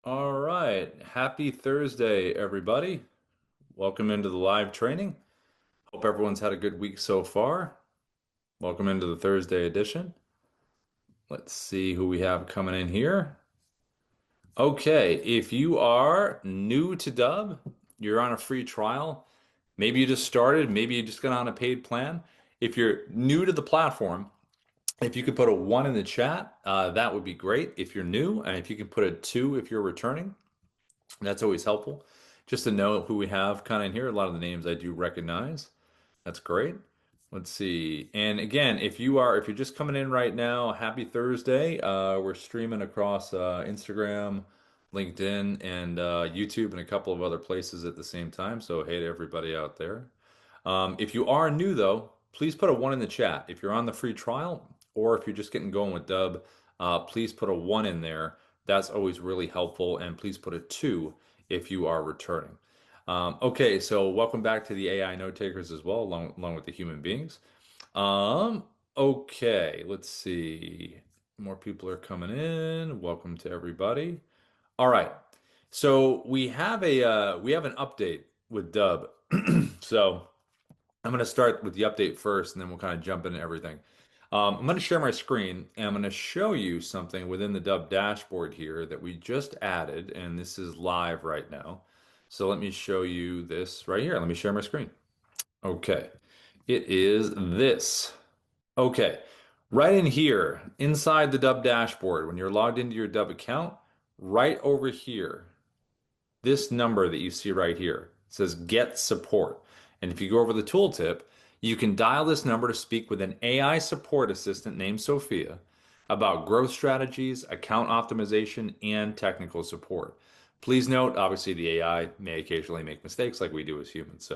All right. Happy Thursday, everybody. Welcome into the live training. Hope everyone's had a good week so far. Welcome into the Thursday edition. Let's see who we have coming in here. Okay, if you are new to Dubb, you're on a free trial. Maybe you just started, maybe you just got on a paid plan. If you're new to the platform, if you could put a one in the chat, that would be great if you're new. And if you can put a two if you're returning, that's always helpful. Just to know who we have kind of in here. A lot of the names I do recognize. That's great. Let's see. And again, if you're just coming in right now, happy Thursday. We're streaming across Instagram, LinkedIn, and YouTube, and a couple of other places at the same time. So hey to everybody out there. If you are new though, please put a one in the chat. If you're on the free trial, or if you're just getting going with Dubb, please put a one in there. That's always really helpful. And please put a two if you are returning. Okay, so welcome back to the AI note takers as well, along with the human beings. Um, okay, let's see. More people are coming in. Welcome to everybody. All right. So we have an update with Dubb. So I'm going to start with the update first, and then we'll kind of jump into everything. I'm going to share my screen, and I'm going to show you something within the Dubb dashboard here that we just added, and this is live right now. So let me show you this right here. Let me share my screen. Okay. It is this. Okay. Right in here, inside the Dubb dashboard, when you're logged into your Dubb account, right over here, this number that you see right here says get support. And if you go over the tooltip, you can dial this number to speak with an AI support assistant named Sophia about growth strategies, account optimization, and technical support. Please note, obviously, the AI may occasionally make mistakes like we do as humans.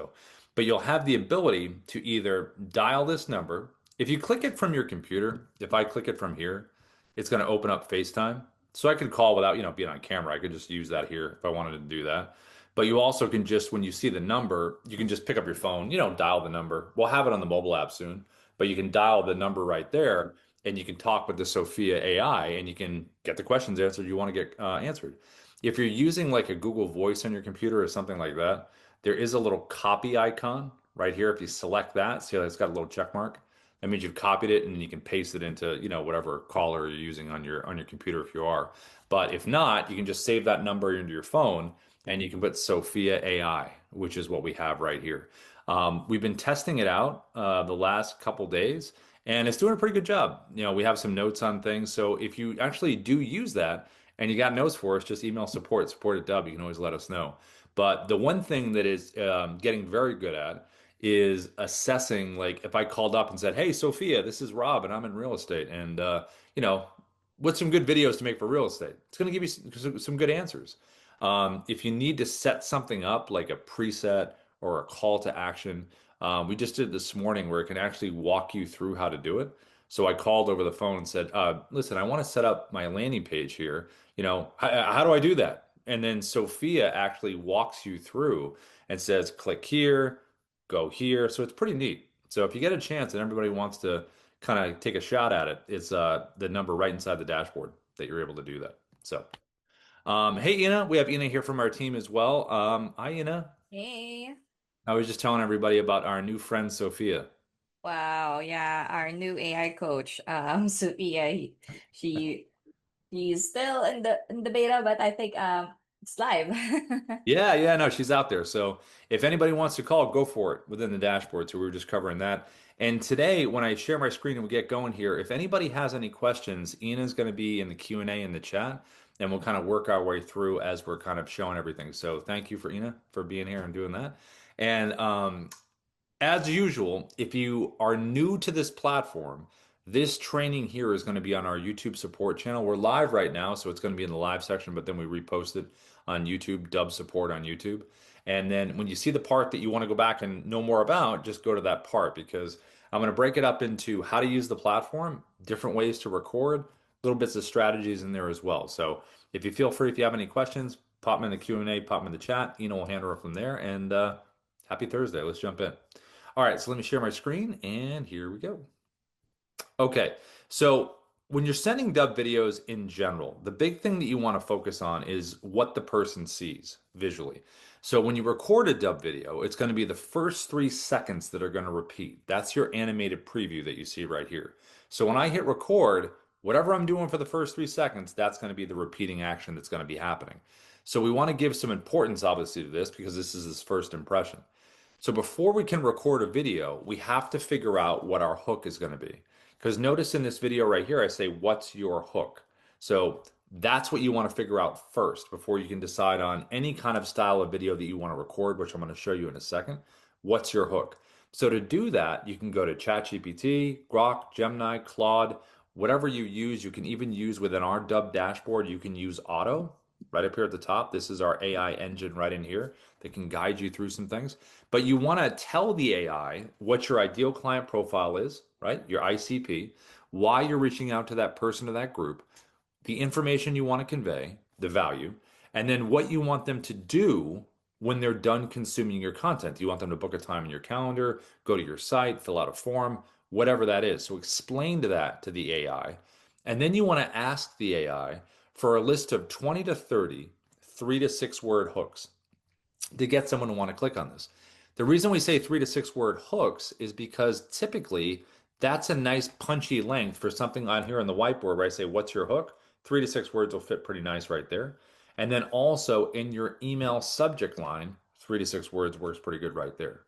But you'll have the ability to either dial this number. If you click it from your computer, if I click it from here, it's going to open up FaceTime. So I could call without, being on camera. I could just use that here if I wanted to do that. But you also can just, when you see the number, you can just pick up your phone, dial the number. We'll have it on the mobile app soon, but you can dial the number right there and you can talk with the Sophia AI and you can get the questions answered you want to get answered. If you're using like a Google Voice on your computer or something like that, there is a little copy icon right here. If you select that, see how it's got a little check mark? That means you've copied it and then you can paste it into, whatever caller you're using on your computer if you are. But if not, you can just save that number into your phone and you can put Sophia AI, which is what we have right here. We've been testing it out the last couple days, and it's doing a pretty good job. We have some notes on things. So if you actually do use that and you got notes for us, just email support at Dubb. You can always let us know. But the one thing that is getting very good at is assessing, like if I called up and said, "Hey, Sophia, this is Rob, and I'm in real estate, and you know, what's some good videos to make for real estate?" It's going to give you some good answers. If you need to set something up like a preset or a call to action, we just did this morning where it can actually walk you through how to do it. So I called over the phone and said, "Listen, I want to set up my landing page here. How do I do that?" And then Sophia actually walks you through and says, "Click here, go here." So it's pretty neat. So if you get a chance and everybody wants to kind of take a shot at it, it's the number right inside the dashboard that you're able to do that. So, hey, Ina, we have Ina here from our team as well. Hi, Ina. Hey. I was just telling everybody about our new friend, Sophia. Wow, yeah, our new AI coach, Sophia, she she's still in the beta, but I think it's live. Yeah, yeah, no, she's out there. So if anybody wants to call, go for it within the dashboard. So we were just covering that. And today, when I share my screen and we get going here, if anybody has any questions, Ina's going to be in the Q&A in the chat, and we'll kind of work our way through as we're kind of showing everything. So thank you for Ina for being here and doing that. And as usual, if you are new to this platform, this training here is going to be on our YouTube support channel. We're live right now, so it's going to be in the live section, but then we repost it on YouTube, Dubb support on YouTube. And then when you see the part that you want to go back and know more about, just go to that part because I'm going to break it up into how to use the platform, different ways to record, little bits of strategies in there as well. So if you feel free, if you have any questions, pop them in the Q&A, pop them in the chat. Ina will handle it from there. And happy Thursday. Let's jump in. All right, so let me share my screen and here we go. Okay, so when you're sending dub videos in general, the big thing that you want to focus on is what the person sees visually. So when you record a dub video, it's going to be the first 3 seconds that are going to repeat. That's your animated preview that you see right here. So when I hit record, whatever I'm doing for the first 3 seconds, that's going to be the repeating action that's going to be happening. So we want to give some importance, obviously, to this because this is his first impression. So before we can record a video, we have to figure out what our hook is going to be. Because notice in this video right here, I say, what's your hook? So that's what you want to figure out first before you can decide on any kind of style of video that you want to record, which I'm going to show you in a second. What's your hook? So to do that, you can go to ChatGPT, Grok, Gemini, Claude, whatever you use. You can even use within our Dubb dashboard, you can use Auto right up here at the top. This is our AI engine right in here that can guide you through some things. But you want to tell the AI what your ideal client profile is, right? Your ICP, why you're reaching out to that person or that group, the information you want to convey, the value, and then what you want them to do when they're done consuming your content. Do you want them to book a time in your calendar, go to your site, fill out a form, whatever that is? So explain that to the AI. And then you want to ask the AI for a list of 20 to 30 3 to 6 word hooks to get someone to want to click on this. The reason we say 3 to 6 word hooks is because typically that's a nice punchy length for something on here on the whiteboard where I say, what's your hook? 3 to 6 words will fit pretty nice right there. And then also in your email subject line, 3 to 6 words works pretty good right there.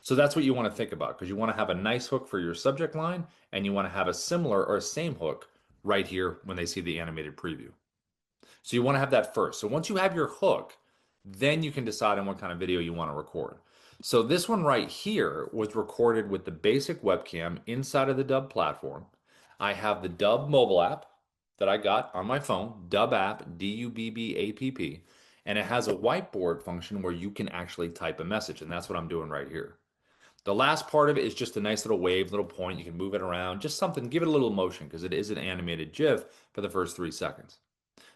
So that's what you want to think about because you want to have a nice hook for your subject line and you want to have a similar or same hook right here when they see the animated preview. So you want to have that first. So once you have your hook, then you can decide on what kind of video you want to record. So this one right here was recorded with the basic webcam inside of the Dubb platform. I have the Dubb mobile app that I got on my phone, Dubb app, Dubbapp, and it has a whiteboard function where you can actually type a message, and that's what I'm doing right here. The last part of it is just a nice little wave, little point. You can move it around, just something, give it a little motion because it is an animated GIF for the first 3 seconds.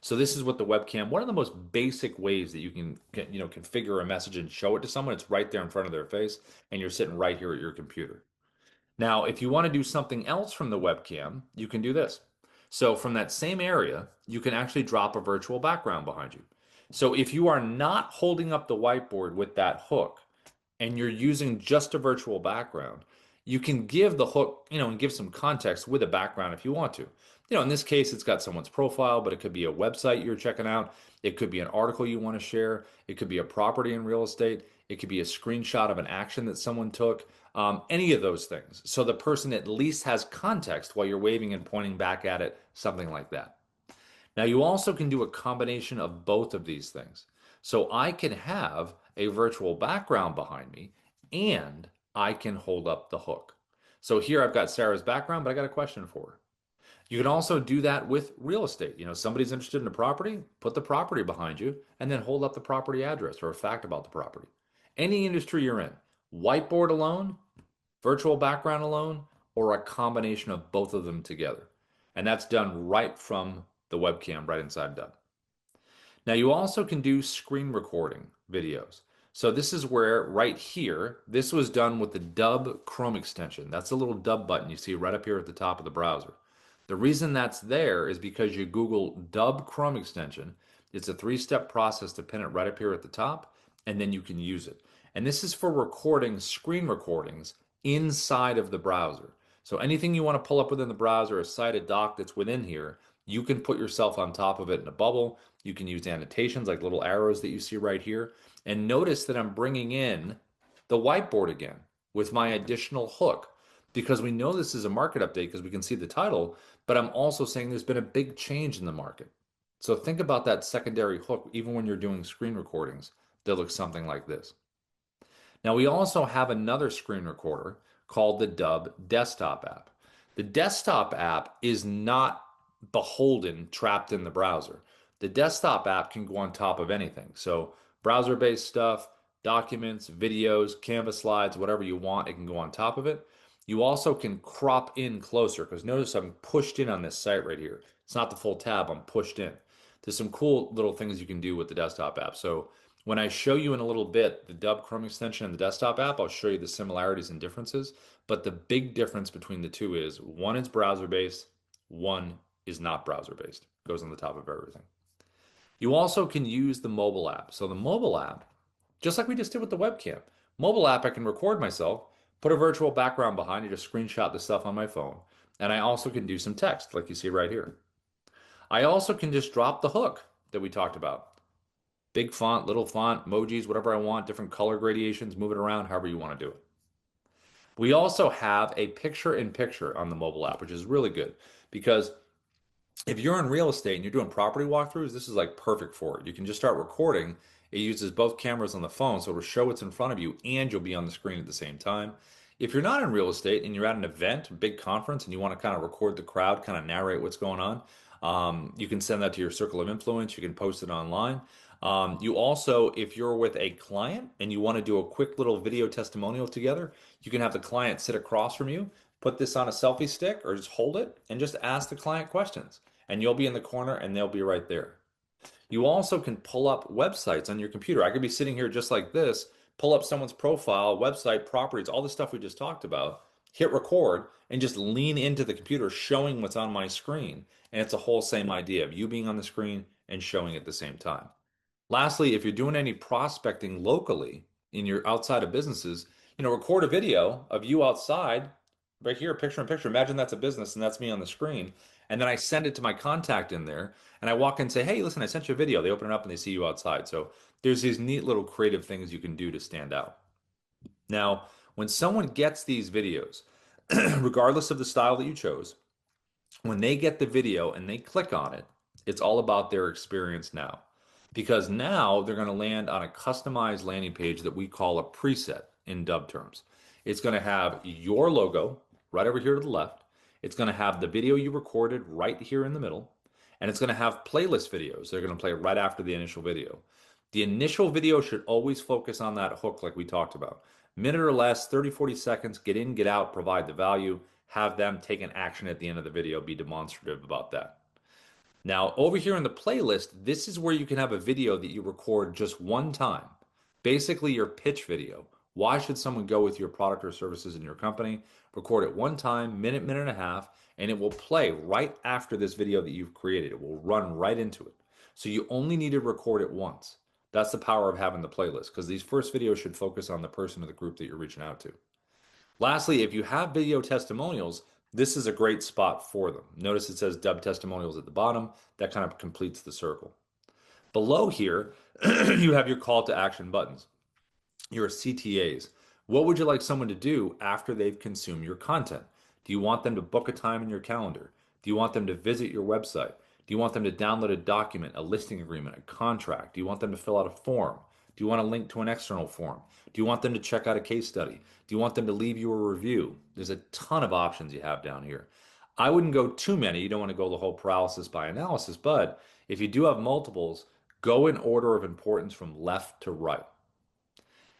So this is what the webcam, one of the most basic ways that you can, configure a message and show it to someone. It's right there in front of their face, and you're sitting right here at your computer. Now, if you want to do something else from the webcam, you can do this. So from that same area, you can actually drop a virtual background behind you. So if you are not holding up the whiteboard with that hook and you're using just a virtual background, you can give the hook, and give some context with a background if you want to. In this case, it's got someone's profile, but it could be a website you're checking out. It could be an article you want to share. It could be a property in real estate. It could be a screenshot of an action that someone took. Any of those things. So the person at least has context while you're waving and pointing back at it, something like that. Now, you also can do a combination of both of these things. So I can have a virtual background behind me and I can hold up the hook. So here I've got Sarah's background, but I got a question for her. You can also do that with real estate. Somebody's interested in a property, put the property behind you, and then hold up the property address or a fact about the property. Any industry you're in, whiteboard alone, virtual background alone, or a combination of both of them together. And that's done right from the webcam right inside Dubb. Now you also can do screen recording videos. So this is where right here, this was done with the Dubb Chrome extension. That's a little Dubb button you see right up here at the top of the browser. The reason that's there is because you Google Dubb Chrome extension. It's a 3-step process to pin it right up here at the top, and then you can use it. And this is for recording screen recordings inside of the browser. So anything you want to pull up within the browser, a site, a doc that's within here, you can put yourself on top of it in a bubble. You can use annotations like little arrows that you see right here. And notice that I'm bringing in the whiteboard again with my additional hook because we know this is a market update because we can see the title, but I'm also saying there's been a big change in the market. So think about that secondary hook even when you're doing screen recordings that look something like this. Now we also have another screen recorder called the Dubb desktop app. The desktop app is not beholden, trapped in the browser. The desktop app can go on top of anything. So browser-based stuff, documents, videos, Canvas slides, whatever you want, it can go on top of it. You also can crop in closer because notice I'm pushed in on this site right here. It's not the full tab, I'm pushed in. There's some cool little things you can do with the desktop app. So when I show you in a little bit the Dubb Chrome extension and the desktop app, I'll show you the similarities and differences. But the big difference between the two is one is browser based, one is not browser based. It goes on the top of everything. You also can use the mobile app. So the mobile app, just like we just did with the webcam, mobile app, I can record myself, put a virtual background behind it, just screenshot the stuff on my phone. And I also can do some text like you see right here. I also can just drop the hook that we talked about. Big font, little font, emojis, whatever I want, different color gradations, move it around, however you want to do it. We also have a picture in picture on the mobile app, which is really good because if you're in real estate and you're doing property walkthroughs, this is like perfect for it. You can just start recording. It uses both cameras on the phone, so it'll show what's in front of you and you'll be on the screen at the same time. If you're not in real estate and you're at an event, a big conference, and you want to kind of record the crowd, kind of narrate what's going on, you can send that to your circle of influence. You can post it online. You also, if you're with a client and you want to do a quick little video testimonial together, you can have the client sit across from you, put this on a selfie stick or just hold it and just ask the client questions and you'll be in the corner and they'll be right there. You also can pull up websites on your computer. I could be sitting here just like this, pull up someone's profile, website, properties, all the stuff we just talked about, hit record, and just lean into the computer showing what's on my screen. And it's a whole same idea of you being on the screen and showing at the same time. Lastly, if you're doing any prospecting locally in your outside of businesses, record a video of you outside right here, picture in picture. Imagine that's a business and that's me on the screen. And then I send it to my contact in there and I walk in and say, hey, listen, I sent you a video. They open it up and they see you outside. So there's these neat little creative things you can do to stand out. Now, when someone gets these videos, regardless of the style that you chose, when they get the video and they click on it, it's all about their experience now. Because now they're going to land on a customized landing page that we call a preset in Dubb terms. It's going to have your logo right over here to the left. It's going to have the video you recorded right here in the middle. And it's going to have playlist videos. They're going to play right after the initial video. The initial video should always focus on that hook like we talked about. Minute or less, 30, 40 seconds, get in, get out, provide the value, have them take an action at the end of the video, be demonstrative about that. Now, over here in the playlist, this is where you can have a video that you record just one time. Basically, your pitch video. Why should someone go with your product or services in your company? Record it one time, minute, minute and a half, and it will play right after this video that you've created. It will run right into it. So you only need to record it once. That's the power of having the playlist because these first videos should focus on the person or the group that you're reaching out to. Lastly, if you have video testimonials, this is a great spot for them. Notice it says Dubb testimonials at the bottom. That kind of completes the circle. Below here, you have your call to action buttons, your CTAs. What would you like someone to do after they've consumed your content? Do you want them to book a time in your calendar? Do you want them to visit your website? Do you want them to download a document, a listing agreement, a contract? Do you want them to fill out a form? Do you want to link to an external form? Do you want them to check out a case study? Do you want them to leave you a review? There's a ton of options you have down here. I wouldn't go too many. You don't want to go the whole paralysis by analysis, but if you do have multiples, go in order of importance from left to right.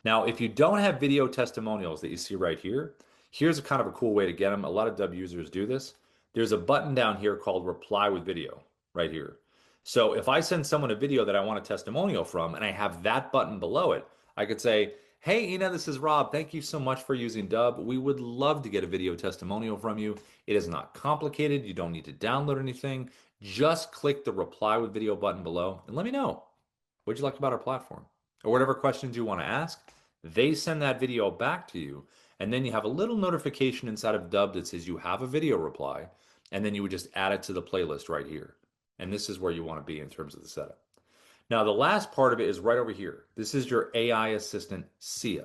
Now, if you don't have video testimonials that you see right here, here's a kind of a cool way to get them. A lot of Dubb users do this. There's a button down here called reply with video right here. So if I send someone a video that I want a testimonial from and I have that button below it, I could say, hey, Ina, this is Rob. Thank you so much for using Dubb. We would love to get a video testimonial from you. It is not complicated. You don't need to download anything. Just click the reply with video button below and let me know what you like about our platform or whatever questions you want to ask. They send that video back to you, and then you have a little notification inside of Dubb that says you have a video reply, and then you would just add it to the playlist right here. And this is where you want to be in terms of the setup. Now, the last part of it is right over here. This is your AI assistant, Sia.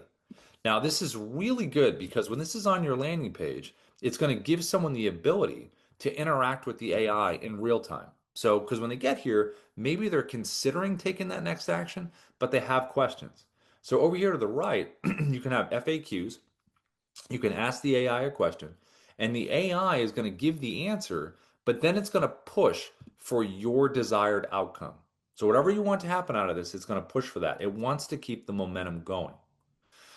Now, this is really good because when this is on your landing page, it's going to give someone the ability to interact with the AI in real time. So, because when they get here, maybe they're considering taking that next action, but they have questions. So over here to the right, you can have FAQs. You can ask the AI a question, and the AI is going to give the answer, but then it's going to push for your desired outcome. So whatever you want to happen out of this, it's going to push for that. It wants to keep the momentum going.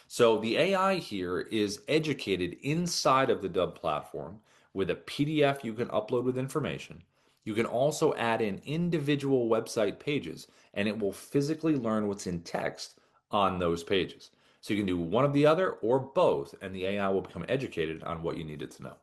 So the AI here is educated inside of the Dubb platform with a PDF you can upload with information. You can also add in individual website pages, and it will physically learn what's in text on those pages. So you can do one of the other or both, and the AI will become educated on what you needed to know.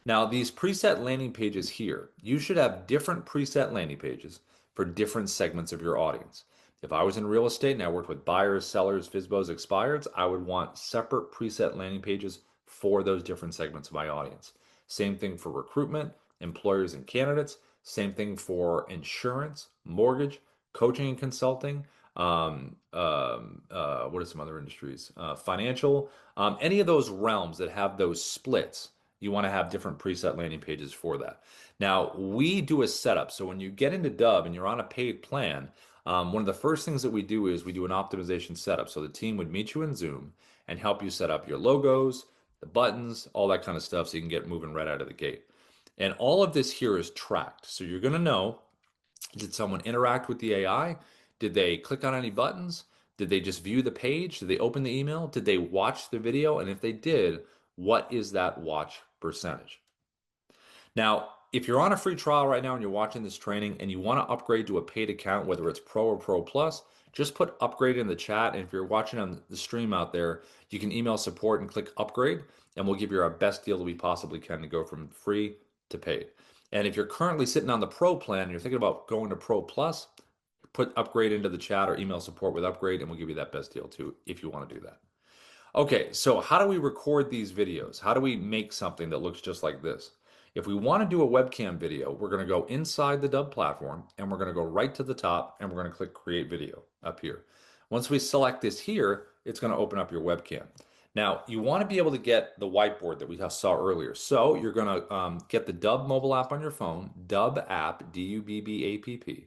Now, these preset landing pages here, you should have different preset landing pages for different segments of your audience. If I was in real estate and I worked with buyers, sellers, FISBOs, expireds, I would want separate preset landing pages for those different segments of my audience. Same thing for recruitment, employers and candidates. Same thing for insurance, mortgage, coaching and consulting. What are some other industries? Financial. Any of those realms that have those splits, you want to have different preset landing pages for that. Now, we do a setup. So when you get into Dubb and you're on a paid plan, one of the first things that we do is we do an optimization setup. So the team would meet you in Zoom and help you set up your logos, the buttons, all that kind of stuff so you can get moving right out of the gate. And all of this here is tracked. So you're going to know, did someone interact with the AI? Did they click on any buttons? Did they just view the page? Did they open the email? Did they watch the video? And if they did, what is that watch percentage? Now, if you're on a free trial right now and you're watching this training and you want to upgrade to a paid account, whether it's Pro or Pro Plus, just put upgrade in the chat. And if you're watching on the stream out there, you can email support and click upgrade, and we'll give you our best deal that we possibly can to go from free to paid. And if you're currently sitting on the Pro plan and you're thinking about going to Pro Plus, put upgrade into the chat or email support with upgrade, and we'll give you that best deal too if you want to do that. Okay, so how do we record these videos? How do we make something that looks just like this? If we want to do a webcam video, we're going to go inside the Dubb platform and we're going to go right to the top and we're going to click create video up here. Once we select this here, it's going to open up your webcam. Now, you want to be able to get the whiteboard that we saw earlier. So you're going to get the Dubb mobile app on your phone, Dubb app, Dubbapp.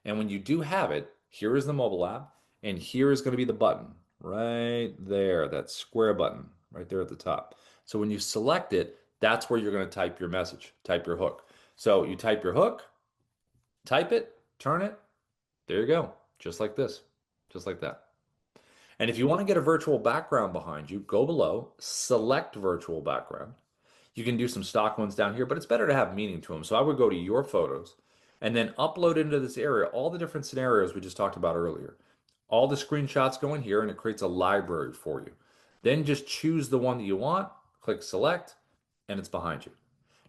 And when you do have it, here is the mobile app, and here is going to be the button right there, that square button right there at the top. So when you select it, that's where you're going to type your message, type your hook. So you type your hook, type it, turn it, there you go, just like this, just like that. And if you want to get a virtual background behind you, go below, select virtual background. You can do some stock ones down here, but it's better to have meaning to them. So I would go to your photos and then upload into this area all the different scenarios we just talked about earlier. All the screenshots go in here and it creates a library for you. Then just choose the one that you want, click select, and it's behind you.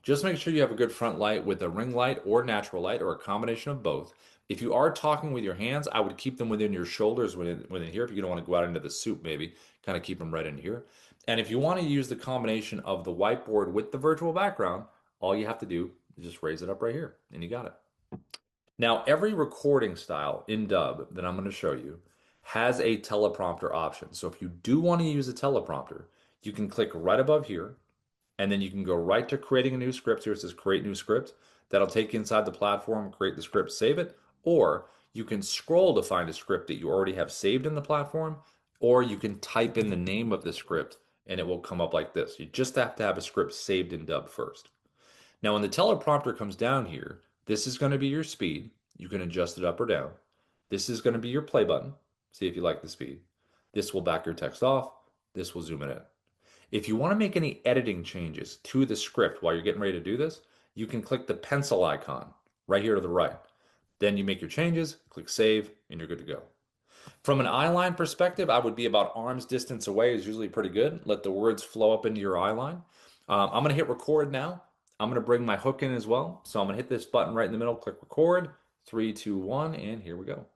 Just make sure you have a good front light with a ring light or natural light or a combination of both. If you are talking with your hands, I would keep them within your shoulders within here. If you don't want to go out into the soup, maybe kind of keep them right in here. And if you want to use the combination of the whiteboard with the virtual background, all you have to do is just raise it up right here and you got it. Now, every recording style in Dubb that I'm going to show you has a teleprompter option. So if you do want to use a teleprompter, you can click right above here and then you can go right to creating a new script. Here it says create new script. That'll take you inside the platform, create the script, save it. Or you can scroll to find a script that you already have saved in the platform, or you can type in the name of the script and it will come up like this. You just have to have a script saved in Dubb first. Now, when the teleprompter comes down here, this is going to be your speed. You can adjust it up or down. This is going to be your play button. See if you like the speed. This will back your text off. This will zoom it in. If you want to make any editing changes to the script while you're getting ready to do this, you can click the pencil icon right here to the right. Then you make your changes, click save, and you're good to go. From an eye line perspective, I would be about arm's distance away is usually pretty good. Let the words flow up into your eye line. I'm going to hit record now. I'm going to bring my hook in as well. So I'm going to hit this button right in the middle, click record, 3, 2, 1, and here we go.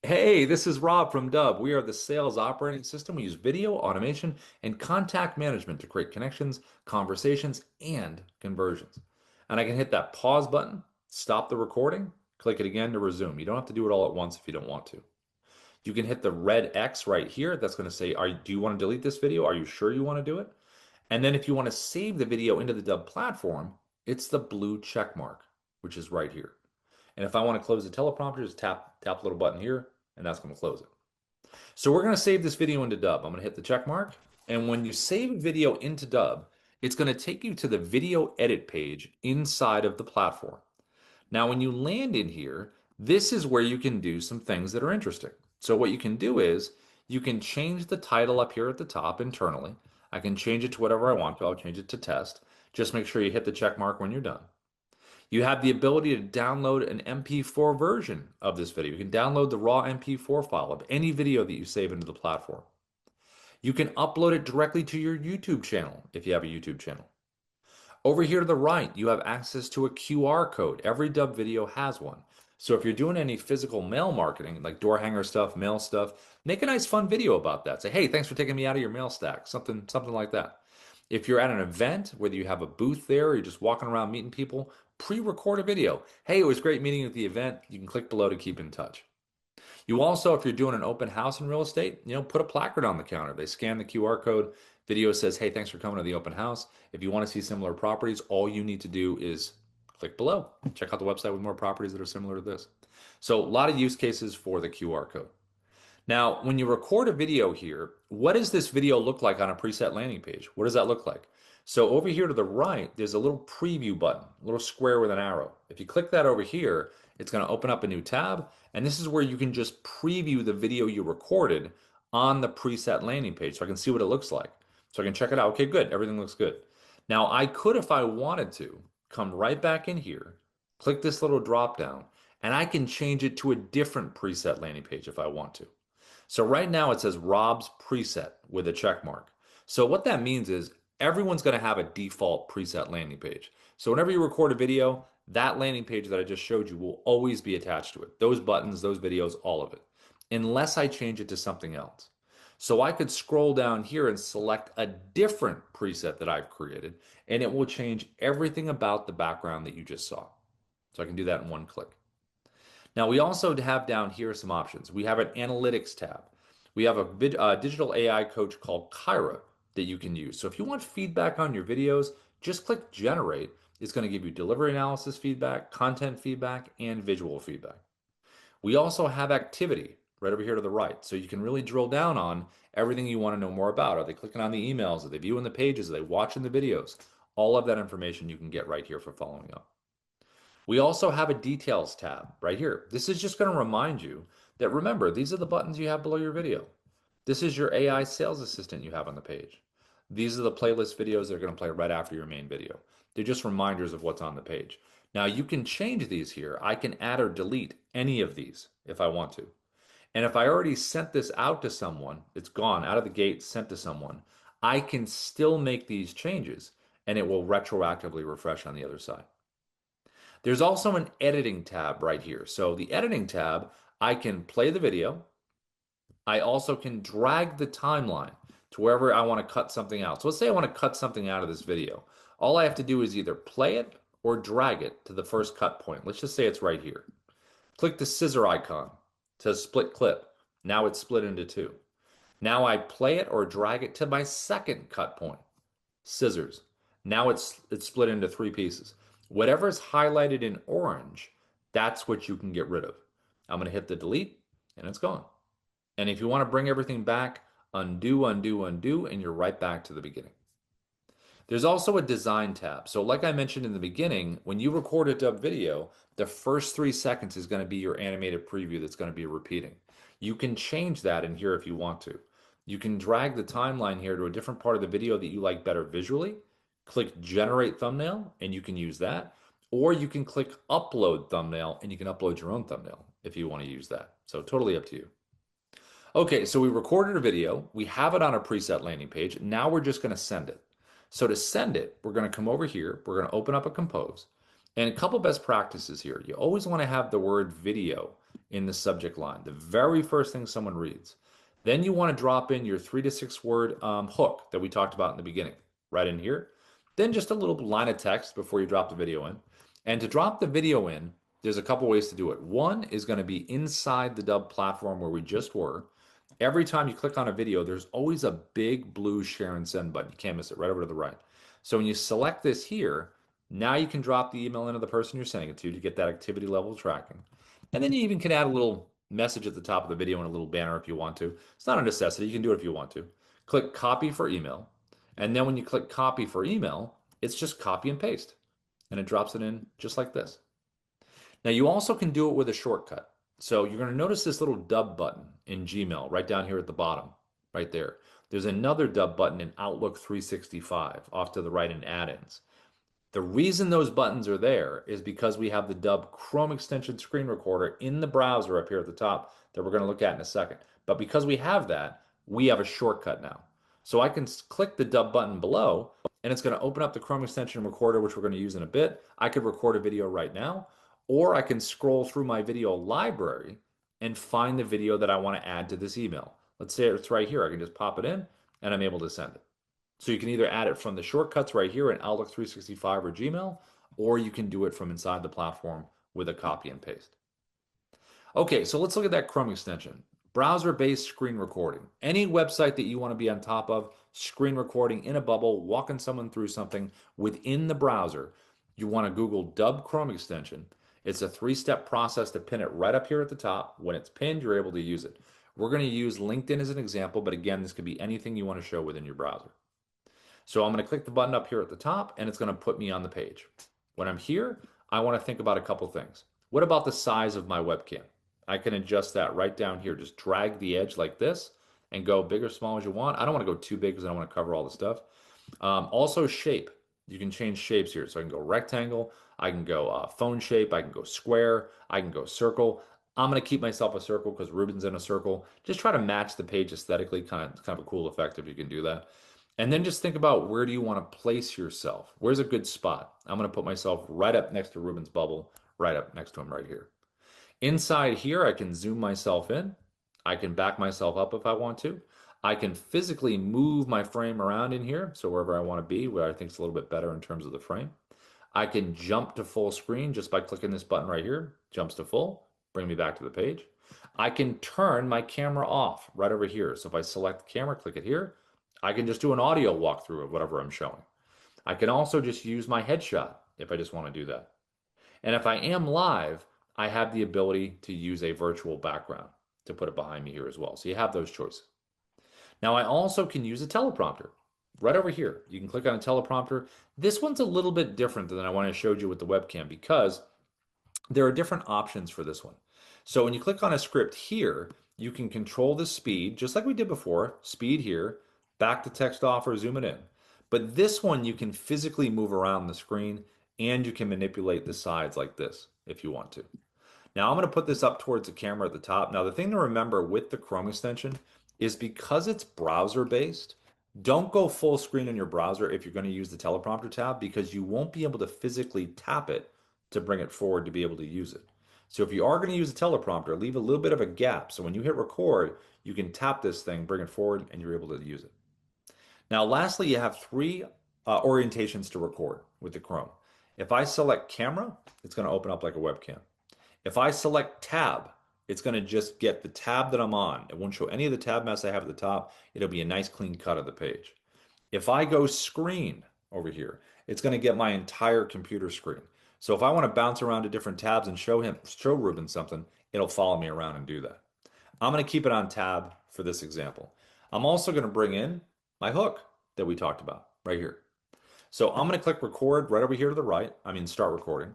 Hey, this is Rob from Dubb. We are the sales operating system. We use video, automation, and contact management to create connections, conversations, and conversions. And I can hit that pause button, stop the recording, click it again to resume. You don't have to do it all at once if you don't want to. You can hit the red X right here. That's going to say, do you want to delete this video? Are you sure you want to do it? And then if you want to save the video into the Dubb platform, it's the blue check mark, which is right here. And if I want to close the teleprompter, just tap a little button here, and that's going to close it. So we're going to save this video into Dubb. I'm going to hit the check mark. And when you save a video into Dubb, it's going to take you to the video edit page inside of the platform. Now, when you land in here, this is where you can do some things that are interesting. So what you can do is you can change the title up here at the top internally. I can change it to whatever I want to. I'll change it to test. Just make sure you hit the check mark when you're done. You have the ability to download an MP4 version of this video. You can download the raw MP4 file of any video that you save into the platform. You can upload it directly to your YouTube channel if you have a YouTube channel. Over here to the right, you have access to a QR code. Every Dubb video has one. So if you're doing any physical mail marketing, like door hanger stuff, mail stuff, make a nice fun video about that. Say, hey, thanks for taking me out of your mail stack. Something like that. If you're at an event, whether you have a booth there or you're just walking around meeting people, pre-record a video. Hey, it was great meeting you at the event. You can click below to keep in touch. You also, if you're doing an open house in real estate, put a placard on the counter. They scan the QR code. Video says, hey, thanks for coming to the open house. If you want to see similar properties, all you need to do is click below. Check out the website with more properties that are similar to this. So, a lot of use cases for the QR code. Now, when you record a video here, what does this video look like on a preset landing page? What does that look like? So over here to the right, there's a little preview button, a little square with an arrow. If you click that over here, it's going to open up a new tab, and this is where you can just preview the video you recorded on the preset landing page so I can see what it looks like. So I can check it out. Okay, good. Everything looks good. Now, I could, if I wanted to, come right back in here, click this little drop down, and I can change it to a different preset landing page if I want to. So right now it says Rob's preset with a check mark. So what that means is everyone's going to have a default preset landing page. So whenever you record a video, that landing page that I just showed you will always be attached to it. Those buttons, those videos, all of it, unless I change it to something else. So I could scroll down here and select a different preset that I've created, and it will change everything about the background that you just saw. So I can do that in one click. Now we also have down here some options. We have an analytics tab. We have a digital AI coach called Kyra that you can use. So if you want feedback on your videos, just click generate. It's going to give you delivery analysis feedback, content feedback, and visual feedback. We also have activity right over here to the right. So you can really drill down on everything you want to know more about. Are they clicking on the emails? Are they viewing the pages? Are they watching the videos? All of that information you can get right here for following up. We also have a details tab right here. This is just going to remind you that remember, these are the buttons you have below your video. This is your AI sales assistant you have on the page. These are the playlist videos that are going to play right after your main video. They're just reminders of what's on the page. Now you can change these here. I can add or delete any of these if I want to. And if I already sent this out to someone, it's gone out of the gate, sent to someone, I can still make these changes and it will retroactively refresh on the other side. There's also an editing tab right here. So the editing tab, I can play the video. I also can drag the timeline to wherever I want to cut something out. So let's say I want to cut something out of this video. All I have to do is either play it or drag it to the first cut point. Let's just say it's right here. Click the scissor icon to split clip. Now it's split into two. Now I play it or drag it to my second cut point. Scissors. Now it's split into three pieces. Whatever is highlighted in orange, that's what you can get rid of. I'm going to hit the delete and it's gone. And if you want to bring everything back, undo, undo, undo, and you're right back to the beginning. There's also a design tab. So like I mentioned in the beginning, when you record a Dubb video, the first 3 seconds is going to be your animated preview that's going to be repeating. You can change that in here if you want to. You can drag the timeline here to a different part of the video that you like better visually. Click generate thumbnail and you can use that. Or you can click upload thumbnail and you can upload your own thumbnail if you want to use that. So totally up to you. Okay, so we recorded a video. We have it on a preset landing page. Now we're just going to send it. So to send it, we're going to come over here. We're going to open up a compose. And a couple best practices here. You always want to have the word video in the subject line, the very first thing someone reads. Then you want to drop in your 3 to 6 word hook that we talked about in the beginning, right in here. Then just a little line of text before you drop the video in. And to drop the video in, there's a couple ways to do it. One is going to be inside the Dubb platform where we just were. Every time you click on a video, there's always a big blue share and send button. You can't miss it, right over to the right. So when you select this here, now you can drop the email into the person you're sending it to get that activity level tracking. And then you even can add a little message at the top of the video and a little banner if you want to. It's not a necessity. You can do it if you want to. Click copy for email. And then when you click copy for email, it's just copy and paste. And it drops it in just like this. Now you also can do it with a shortcut. So you're going to notice this little Dubb button in Gmail right down here at the bottom, right there. There's another Dubb button in Outlook 365 off to the right in add-ins. The reason those buttons are there is because we have the Dubb Chrome extension screen recorder in the browser up here at the top that we're going to look at in a second. But because we have that, we have a shortcut now. So I can click the Dubb button below, and it's going to open up the Chrome extension recorder, which we're going to use in a bit. I could record a video right now, or I can scroll through my video library and find the video that I want to add to this email. Let's say it's right here. I can just pop it in, and I'm able to send it. So you can either add it from the shortcuts right here in Outlook 365 or Gmail, or you can do it from inside the platform with a copy and paste. Okay, so let's look at that Chrome extension. Browser-based screen recording. Any website that you want to be on top of, screen recording in a bubble, walking someone through something within the browser, you want to Google Dubb Chrome extension. It's a three-step process to pin it right up here at the top. When it's pinned, you're able to use it. We're going to use LinkedIn as an example, but again, this could be anything you want to show within your browser. So I'm going to click the button up here at the top, and it's going to put me on the page. When I'm here, I want to think about a couple things. What about the size of my webcam? I can adjust that right down here. Just drag the edge like this and go big or small as you want. I don't want to go too big because I don't want to cover all the stuff. Also shape. You can change shapes here. So I can go rectangle, I can go phone shape, I can go square, I can go circle. I'm going to keep myself a circle because Ruben's in a circle. Just try to match the page aesthetically. Kind of a cool effect if you can do that. And then just think about, where do you want to place yourself? Where's a good spot? I'm going to put myself right up next to Ruben's bubble, right up next to him right here. Inside here, I can zoom myself in. I can back myself up if I want to. I can physically move my frame around in here, so wherever I want to be, where I think it's a little bit better in terms of the frame. I can jump to full screen just by clicking this button right here. Jumps to full, bring me back to the page. I can turn my camera off right over here. So if I select the camera, click it here, I can just do an audio walkthrough of whatever I'm showing. I can also just use my headshot if I just want to do that. And if I am live, I have the ability to use a virtual background to put it behind me here as well. So you have those choices. Now I also can use a teleprompter right over here. You can click on a teleprompter. This one's a little bit different than the one I showed you with the webcam because there are different options for this one. So when you click on a script here, you can control the speed, just like we did before, speed here, back to text off or zoom it in. But this one, you can physically move around the screen and you can manipulate the sides like this if you want to. Now I'm going to put this up towards the camera at the top. Now the thing to remember with the Chrome extension is because it's browser based, don't go full screen in your browser if you're going to use the teleprompter tab because you won't be able to physically tap it to bring it forward to be able to use it. So if you are going to use a teleprompter, leave a little bit of a gap. So when you hit record, you can tap this thing, bring it forward, and you're able to use it. Now, lastly, you have three orientations to record with the Chrome. If I select camera, it's going to open up like a webcam. If I select tab, it's going to just get the tab that I'm on. It won't show any of the tab mess I have at the top. It'll be a nice clean cut of the page. If I go screen over here, it's going to get my entire computer screen. So if I want to bounce around to different tabs and show Ruben something, it'll follow me around and do that. I'm going to keep it on tab for this example. I'm also going to bring in my hook that we talked about right here. So I'm going to click record right over here to the right. I mean, start recording.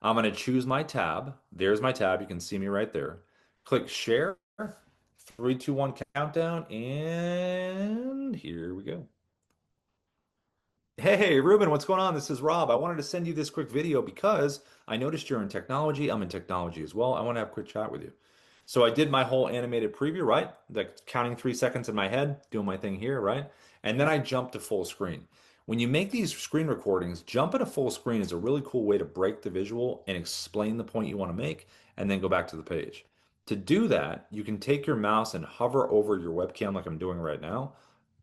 I'm going to choose my tab. There's my tab. You can see me right there. Click share. 3, 2, 1 countdown. And here we go. Hey, Ruben, what's going on? This is Rob. I wanted to send you this quick video because I noticed you're in technology. I'm in technology as well. I want to have a quick chat with you. So I did my whole animated preview, right? Like counting 3 seconds in my head, doing my thing here, right? And then I jumped to full screen. When you make these screen recordings, jumping to full screen is a really cool way to break the visual and explain the point you want to make, and then go back to the page. To do that, you can take your mouse and hover over your webcam like I'm doing right now,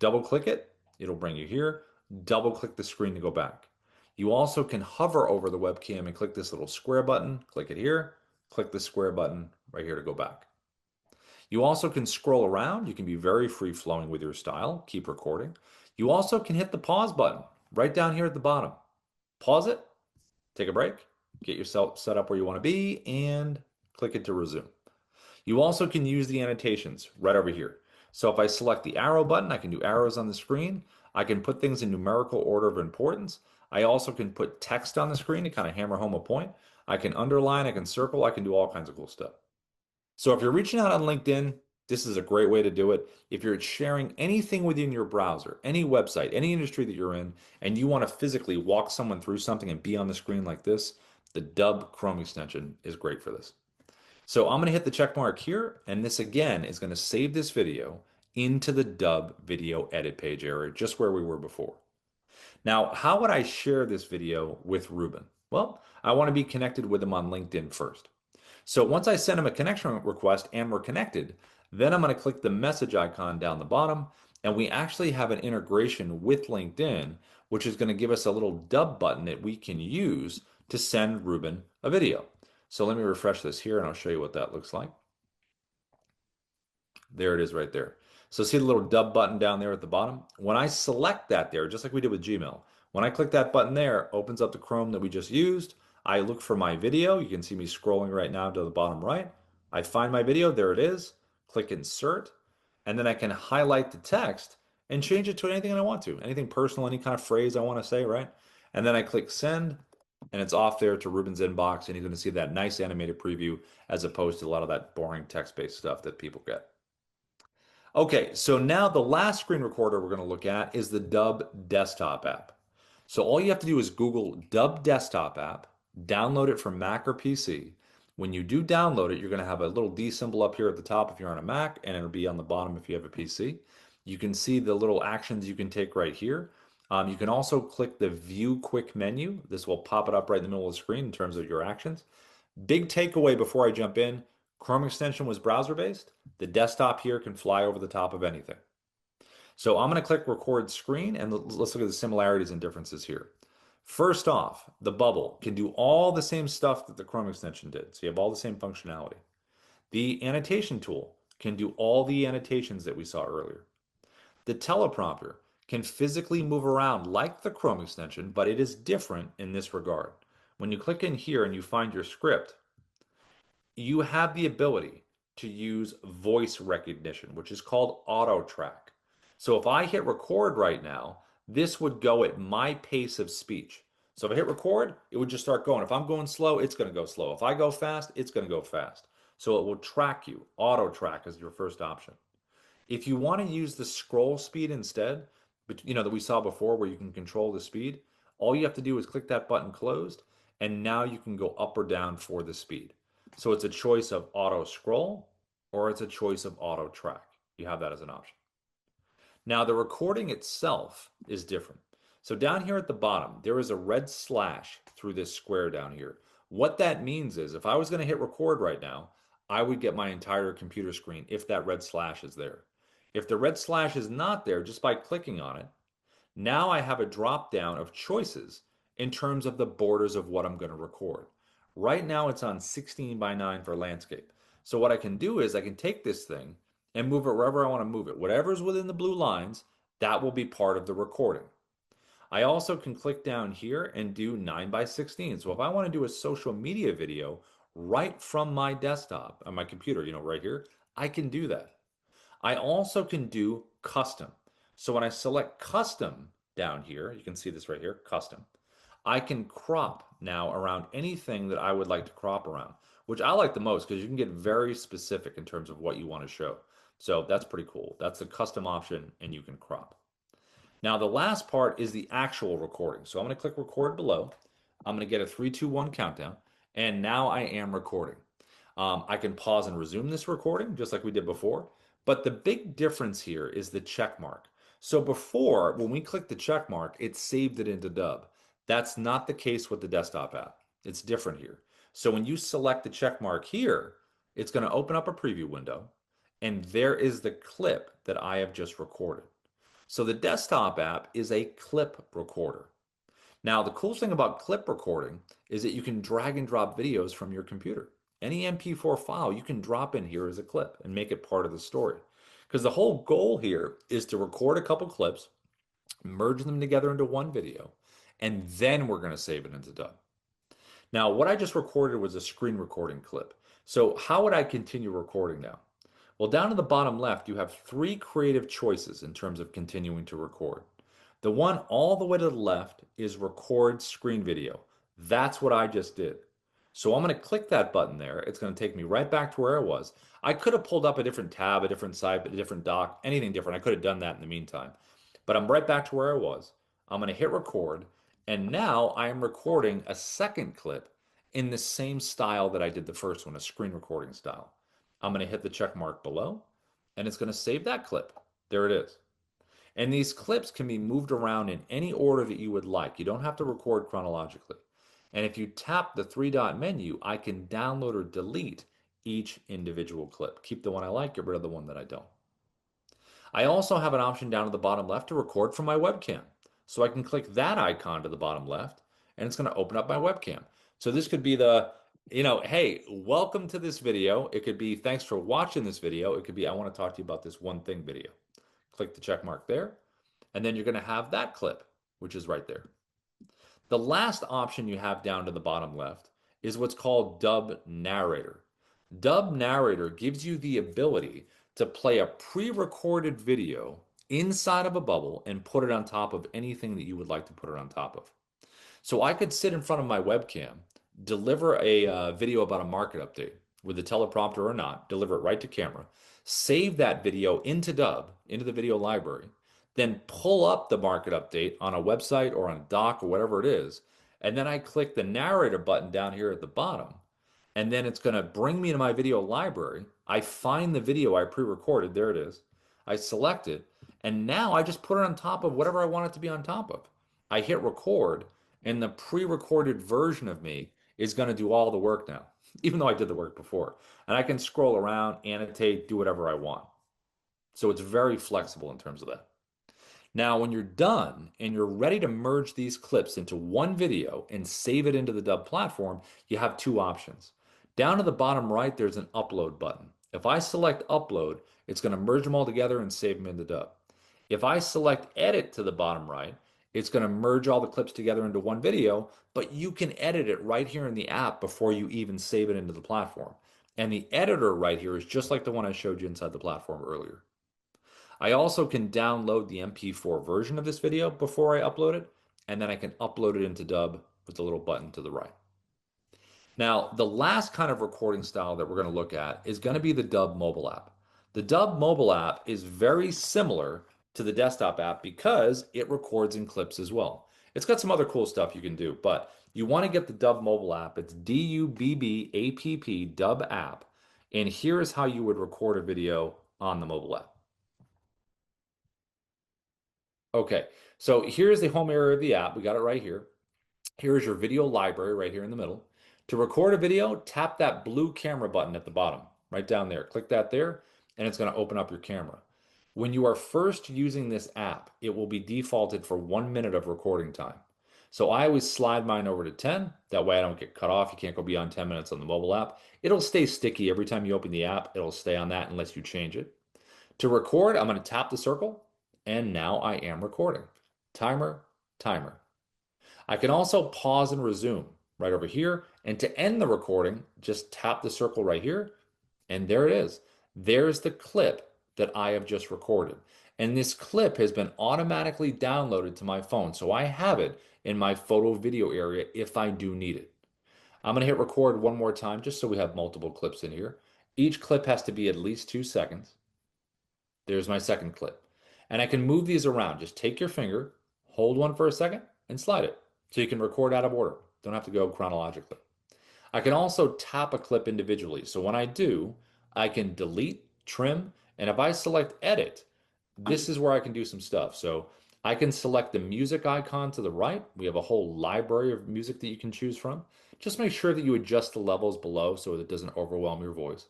double click it, it'll bring you here, double click the screen to go back. You also can hover over the webcam and click this little square button, click it here, click the square button right here to go back. You also can scroll around. You can be very free flowing with your style, keep recording. You also can hit the pause button right down here at the bottom. Pause it, take a break, get yourself set up where you want to be, and click it to resume. You also can use the annotations right over here. So if I select the arrow button, I can do arrows on the screen. I can put things in numerical order of importance. I also can put text on the screen to kind of hammer home a point. I can underline, I can circle, I can do all kinds of cool stuff. So if you're reaching out on LinkedIn, this is a great way to do it. If you're sharing anything within your browser, any website, any industry that you're in, and you want to physically walk someone through something and be on the screen like this, the Dubb Chrome extension is great for this. So I'm going to hit the check mark here, and this again is going to save this video into the Dubb video edit page area, just where we were before. Now, how would I share this video with Ruben? Well, I want to be connected with him on LinkedIn first. So once I send him a connection request and we're connected, then I'm going to click the message icon down the bottom, and we actually have an integration with LinkedIn, which is going to give us a little Dubb button that we can use to send Ruben a video. So let me refresh this here and I'll show you what that looks like. There it is right there. So see the little Dubb button down there at the bottom? When I select that there, just like we did with Gmail, when I click that button there, opens up the Chrome that we just used. I look for my video. You can see me scrolling right now to the bottom right. I find my video. There it is. Click insert. And then I can highlight the text and change it to anything I want to. Anything personal, any kind of phrase I want to say, right? And then I click send and it's off there to Ruben's inbox and he's going to see that nice animated preview as opposed to a lot of that boring text-based stuff that people get. Okay, so now the last screen recorder we're going to look at is the Dubb desktop app. So all you have to do is Google Dubb desktop app, download it from Mac or PC. When you do download it, you're going to have a little D symbol up here at the top if you're on a Mac, and it'll be on the bottom if you have a PC. You can see the little actions you can take right here. You can also click the View Quick menu. This will pop it up right in the middle of the screen in terms of your actions. Big takeaway before I jump in, Chrome extension was browser based. The desktop here can fly over the top of anything. So I'm going to click record screen and let's look at the similarities and differences here. First off, the bubble can do all the same stuff that the Chrome extension did. So you have all the same functionality. The annotation tool can do all the annotations that we saw earlier. The teleprompter can physically move around like the Chrome extension, but it is different in this regard. When you click in here and you find your script, you have the ability to use voice recognition, which is called auto track. So if I hit record right now, this would go at my pace of speech. So if I hit record, it would just start going. If I'm going slow, it's going to go slow. If I go fast, it's going to go fast. So it will track you. Auto track is your first option. If you want to use the scroll speed instead, that we saw before where you can control the speed, all you have to do is click that button closed, and now you can go up or down for the speed. So it's a choice of auto scroll or it's a choice of auto track. You have that as an option. Now the recording itself is different. So down here at the bottom, there is a red slash through this square down here. What that means is if I was going to hit record right now, I would get my entire computer screen if that red slash is there. If the red slash is not there, just by clicking on it, now I have a drop down of choices in terms of the borders of what I'm going to record. Right now it's on 16 by 9 for landscape. So what I can do is I can take this thing and move it wherever I want to move it. Whatever's within the blue lines, that will be part of the recording. I also can click down here and do 9 by 16. So if I want to do a social media video right from my desktop on my computer, right here, I can do that. I also can do custom. So when I select custom down here, you can see this right here, custom. I can crop now around anything that I would like to crop around, which I like the most because you can get very specific in terms of what you want to show. So that's pretty cool. That's the custom option and you can crop. Now the last part is the actual recording. So I'm going to click record below. I'm going to get a 3, 2, 1 countdown. And now I am recording. I can pause and resume this recording just like we did before. But the big difference here is the check mark. So before, when we clicked the check mark, it saved it into Dubb. That's not the case with the desktop app. It's different here. So when you select the check mark here, it's going to open up a preview window. And there is the clip that I have just recorded. So the desktop app is a clip recorder. Now, the cool thing about clip recording is that you can drag and drop videos from your computer. Any MP4 file you can drop in here as a clip and make it part of the story. Because the whole goal here is to record a couple clips, merge them together into one video, and then we're going to save it into Dubb. Now, what I just recorded was a screen recording clip. So how would I continue recording now? Well, down in the bottom left, you have 3 creative choices in terms of continuing to record. The one all the way to the left is record screen video. That's what I just did. So I'm going to click that button there. It's going to take me right back to where I was. I could have pulled up a different tab, a different site, a different doc, anything different. I could have done that in the meantime. But I'm right back to where I was. I'm going to hit record. And now I am recording a second clip in the same style that I did the first one, a screen recording style. I'm going to hit the check mark below, and it's going to save that clip. There it is. And these clips can be moved around in any order that you would like. You don't have to record chronologically. And if you tap the three dot menu, I can download or delete each individual clip. Keep the one I like, get rid of the one that I don't. I also have an option down at the bottom left to record from my webcam. So I can click that icon to the bottom left and it's going to open up my webcam. So this could be hey, welcome to this video. It could be thanks for watching this video. It could be I want to talk to you about this one thing video. Click the check mark there. And then you're going to have that clip, which is right there. The last option you have down to the bottom left is what's called Dubb Narrator. Dubb Narrator gives you the ability to play a pre-recorded video inside of a bubble and put it on top of anything that you would like to put it on top of. So I could sit in front of my webcam, deliver a video about a market update with the teleprompter or not, deliver it right to camera, save that video into Dubb, into the video library, then pull up the market update on a website or on a doc or whatever it is. And then I click the narrator button down here at the bottom. And then it's going to bring me to my video library. I find the video I pre-recorded. There it is. I select it. And now I just put it on top of whatever I want it to be on top of. I hit record, and the pre-recorded version of me is going to do all the work now, even though I did the work before. And I can scroll around, annotate, do whatever I want. So it's very flexible in terms of that. Now, when you're done and you're ready to merge these clips into one video and save it into the Dubb platform, you have two options. Down to the bottom right, there's an upload button. If I select upload, it's going to merge them all together and save them into Dubb. If I select edit to the bottom right, it's going to merge all the clips together into one video, but you can edit it right here in the app before you even save it into the platform. And the editor right here is just like the one I showed you inside the platform earlier. I also can download the MP4 version of this video before I upload it, and then I can upload it into Dubb with the little button to the right. Now, the last kind of recording style that we're going to look at is going to be the Dubb mobile app. The Dubb mobile app is very similar to the desktop app because it records in clips as well. It's got some other cool stuff you can do, but you want to get the Dubb mobile app. It's Dubbapp, Dubb app. And here is how you would record a video on the mobile app. Okay, so here's the home area of the app. We got it right here. Here's your video library right here in the middle. To record a video, tap that blue camera button at the bottom, right down there. Click that there, and it's going to open up your camera. When you are first using this app, it will be defaulted for 1 minute of recording time. So I always slide mine over to 10. That way I don't get cut off. You can't go beyond 10 minutes on the mobile app. It'll stay sticky every time you open the app. It'll stay on that unless you change it. To record, I'm going to tap the circle, and now I am recording. Timer, timer. I can also pause and resume right over here. And to end the recording, just tap the circle right here, and there it is. There's the clip that I have just recorded. And this clip has been automatically downloaded to my phone, so I have it in my photo video area if I do need it. I'm going to hit record one more time just so we have multiple clips in here. Each clip has to be at least 2 seconds. There's my second clip. And I can move these around. Just take your finger, hold one for a second, and slide it. So you can record out of order. Don't have to go chronologically. I can also tap a clip individually. So when I do, I can delete, trim, and if I select edit, this is where I can do some stuff. So I can select the music icon to the right. We have a whole library of music that you can choose from. Just make sure that you adjust the levels below so that it doesn't overwhelm your voice.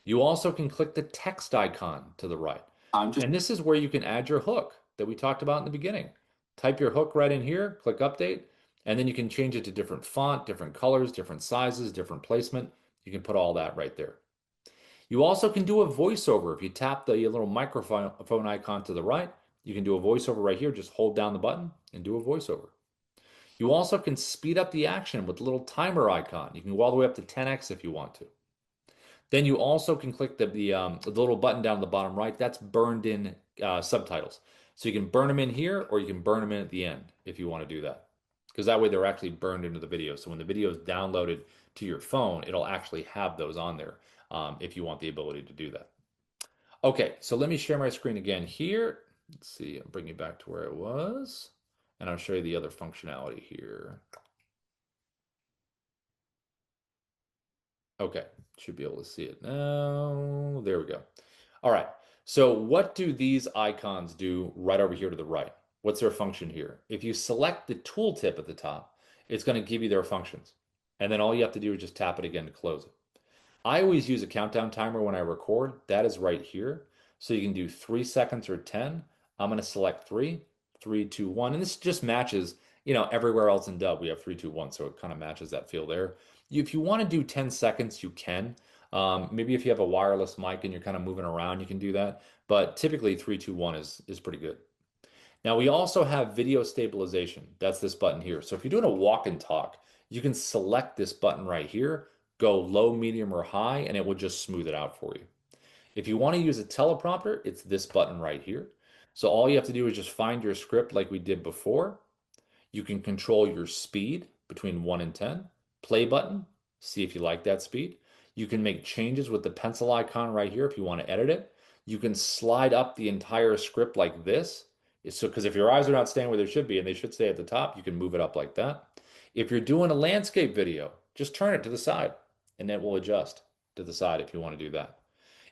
You also can click the text icon to the right. And this is where you can add your hook that we talked about in the beginning. Type your hook right in here, click update, and then you can change it to different font, different colors, different sizes, different placement. You can put all that right there. You also can do a voiceover. If you tap the little microphone icon to the right, you can do a voiceover right here. Just hold down the button and do a voiceover. You also can speed up the action with the little timer icon. You can go all the way up to 10x if you want to. Then you also can click the little button down the bottom right. That's burned in subtitles. So you can burn them in here or you can burn them in at the end if you want to do that. Because that way they're actually burned into the video. So when the video is downloaded to your phone, it'll actually have those on there if you want the ability to do that. Okay, so let me share my screen again here. Let's see, I'll bring you back to where it was. And I'll show you the other functionality here. Okay, should be able to see it now. There we go. All right. So what do these icons do right over here to the right? What's their function here? If you select the tooltip at the top, it's going to give you their functions. And then all you have to do is just tap it again to close it. I always use a countdown timer when I record. That is right here. So you can do 3 seconds or 10. I'm going to select three, three, two, one. And this just matches, everywhere else in Dubb, we have three, two, one. So it kind of matches that feel there. If you want to do 10 seconds, you can. Maybe if you have a wireless mic and you're kind of moving around, you can do that. But typically, three, two, one is pretty good. Now we also have video stabilization. That's this button here. So if you're doing a walk and talk, you can select this button right here, go low, medium, or high, and it will just smooth it out for you. If you want to use a teleprompter, it's this button right here. So all you have to do is just find your script like we did before. You can control your speed between 1 and 10. Play button, see if you like that speed. You can make changes with the pencil icon right here if you want to edit it. You can slide up the entire script like this. So, because if your eyes are not staying where they should be and they should stay at the top, you can move it up like that. If you're doing a landscape video, just turn it to the side and it will adjust to the side if you want to do that.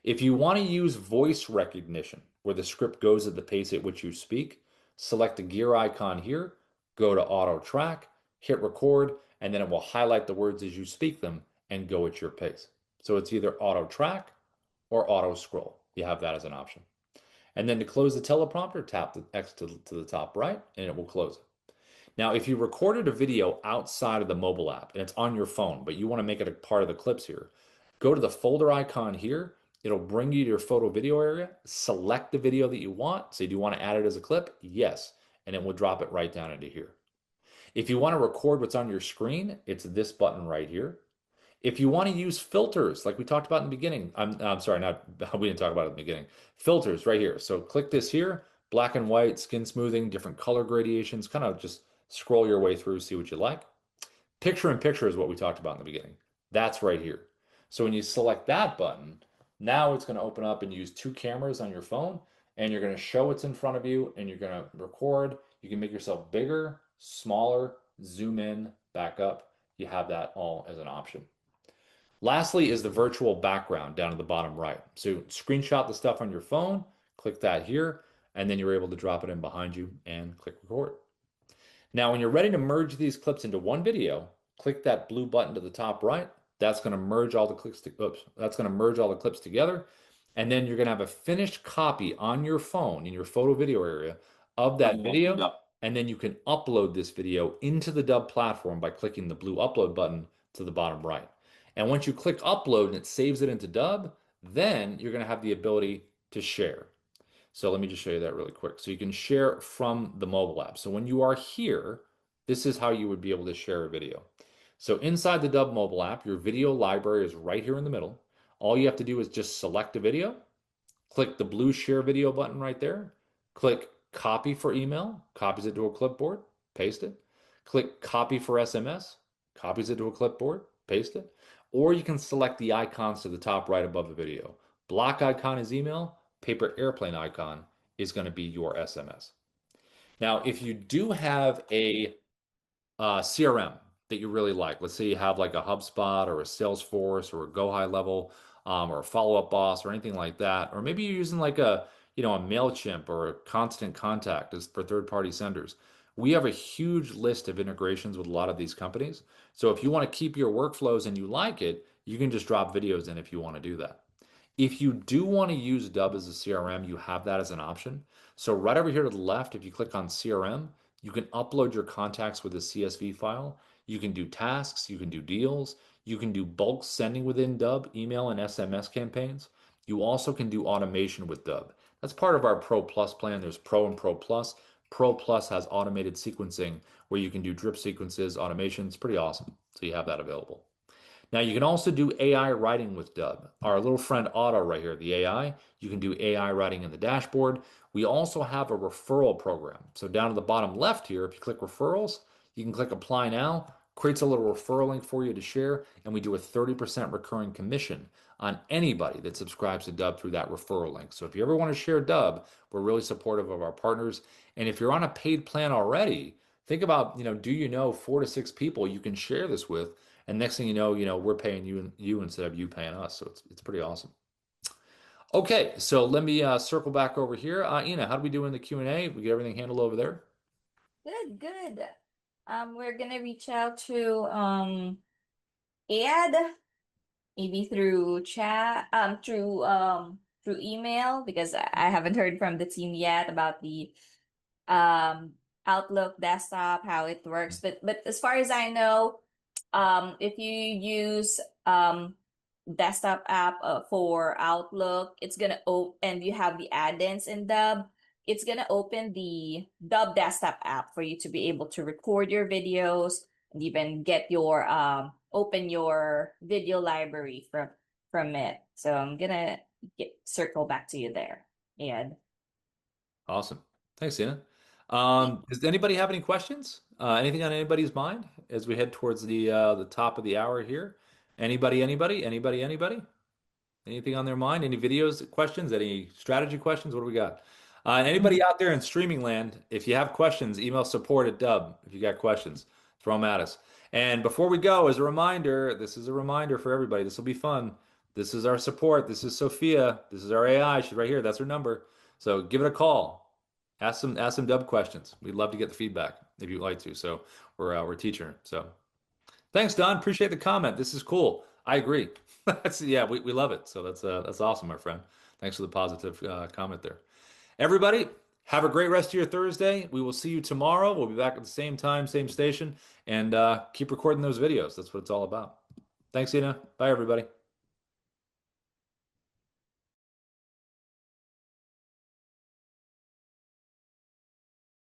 If you want to use voice recognition, where the script goes at the pace at which you speak, select the gear icon here, go to auto track, hit record, and then it will highlight the words as you speak them and go at your pace. So it's either auto track or auto scroll. You have that as an option. And then to close the teleprompter, tap the X to the top right and it will close it. Now, if you recorded a video outside of the mobile app and it's on your phone, but you want to make it a part of the clips here, go to the folder icon here. It'll bring you to your photo video area. Select the video that you want. Say, do you want to add it as a clip? Yes. And it will drop it right down into here. If you want to record what's on your screen, it's this button right here. If you want to use filters, like we talked about in the beginning, I'm sorry, not we didn't talk about it in the beginning. Filters right here. So click this here, black and white, skin smoothing, different color gradations, kind of just scroll your way through, see what you like. Picture in picture is what we talked about in the beginning. That's right here. So when you select that button, now it's going to open up and use two cameras on your phone, and you're going to show what's in front of you, and you're going to record. You can make yourself bigger, smaller, zoom in, back up. You have that all as an option. Lastly is the virtual background down at the bottom right. So screenshot the stuff on your phone, click that here, and then you're able to drop it in behind you and click record. Now, when you're ready to merge these clips into one video, click that blue button to the top right. That's going to merge all the clips that's going to merge all the clips together. And then you're going to have a finished copy on your phone in your photo video area of that video. And then you can upload this video into the Dubb platform by clicking the blue upload button to the bottom right. And once you click upload and it saves it into Dubb, then you're going to have the ability to share. So let me just show you that really quick. So you can share from the mobile app. So when you are here, this is how you would be able to share a video. So inside the Dubb mobile app, your video library is right here in the middle. All you have to do is just select a video, click the blue share video button right there, click copy for email, copies it to a clipboard, paste it. Click copy for SMS, copies it to a clipboard, paste it. Or you can select the icons to the top right above the video. Block icon is email, paper airplane icon is going to be your SMS. Now, if you do have a CRM that you really like, let's say you have like a HubSpot or a Salesforce or a Go High Level or a Follow Up Boss or anything like that, or maybe you're using like a MailChimp or a Constant Contact as for third-party senders. We have a huge list of integrations with a lot of these companies. So if you want to keep your workflows and you like it, you can just drop videos in if you want to do that. If you do want to use Dubb as a CRM, you have that as an option. So right over here to the left, if you click on CRM, you can upload your contacts with a CSV file. You can do tasks, you can do deals, you can do bulk sending within Dubb, email and SMS campaigns. You also can do automation with Dubb. That's part of our Pro Plus plan. There's Pro and Pro Plus. Pro Plus has automated sequencing where you can do drip sequences, automation. It's pretty awesome. So you have that available. Now you can also do AI writing with Dubb. Our little friend Otto right here, the AI, you can do AI writing in the dashboard. We also have a referral program. So down at the bottom left here, if you click referrals, you can click apply now, creates a little referral link for you to share, and we do a 30% recurring commission on anybody that subscribes to Dubb through that referral link. So if you ever want to share Dubb, we're really supportive of our partners. And if you're on a paid plan already, think about, do you know 4 to 6 people you can share this with? And next thing you know, we're paying you instead of you paying us. So it's pretty awesome. Okay, so let me circle back over here. Ina, how do we do in the Q&A? We get everything handled over there? Good, good. We're gonna reach out to Ed, maybe through chat, through email because I haven't heard from the team yet about the um Outlook desktop, how it works. But as far as I know, if you use desktop app for Outlook, it's gonna open and you have the add-ins in Dubb, it's gonna open the Dubb desktop app for you to be able to record your videos and even get your open your video library from it. So I'm gonna circle back to you there, Ed. Awesome. Thanks, Ina. Does anybody have any questions? Anything on anybody's mind as we head towards the top of the hour here? Anybody? Anything on their mind? Any videos, questions, any strategy questions? What do we got? And anybody out there in streaming land, if you have questions, email support at Dubb. If you got questions, throw them at us. And before we go, as a reminder, this is a reminder for everybody. This will be fun. This is our support. This is Sophia. This is our AI. She's right here. That's her number. So give it a call. Ask some Dubb questions. We'd love to get the feedback if you'd like to. So we're teaching her. So thanks, Don. Appreciate the comment. This is cool. I agree. Yeah, we love it. So that's awesome, my friend. Thanks for the positive comment there. Everybody, have a great rest of your Thursday. We will see you tomorrow. We'll be back at the same time, same station, and keep recording those videos. That's what it's all about. Thanks, Ina. Bye, everybody.